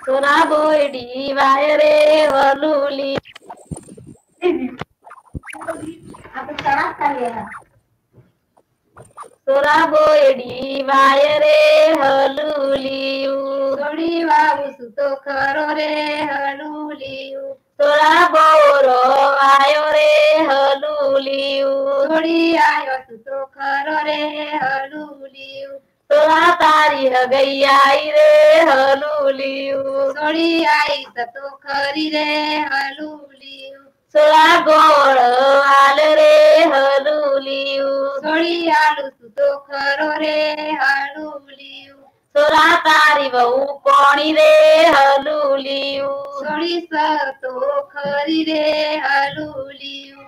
तोरा बोयडी वाय रे हलुली आता चढाच चालली आहे. तोरा बोयडी वाय रे हलुलियू थोडी वाऊस तो खरो रे हलुलियू तोरा बोरो वायो रे हलुलियू थोडी आयोस तो खरो रे हलुलियू तोरा तारी गैयाई रे हलुलियू थोडी आईस तो खरी रे हलुलियू तोरा गोळ आल रे हलुलियू थोडी आलूस तो खरो रे हलुलियू तोरा तारी बहु कोणी रे हलुलियू थोडी तो खरी रे हलुलियू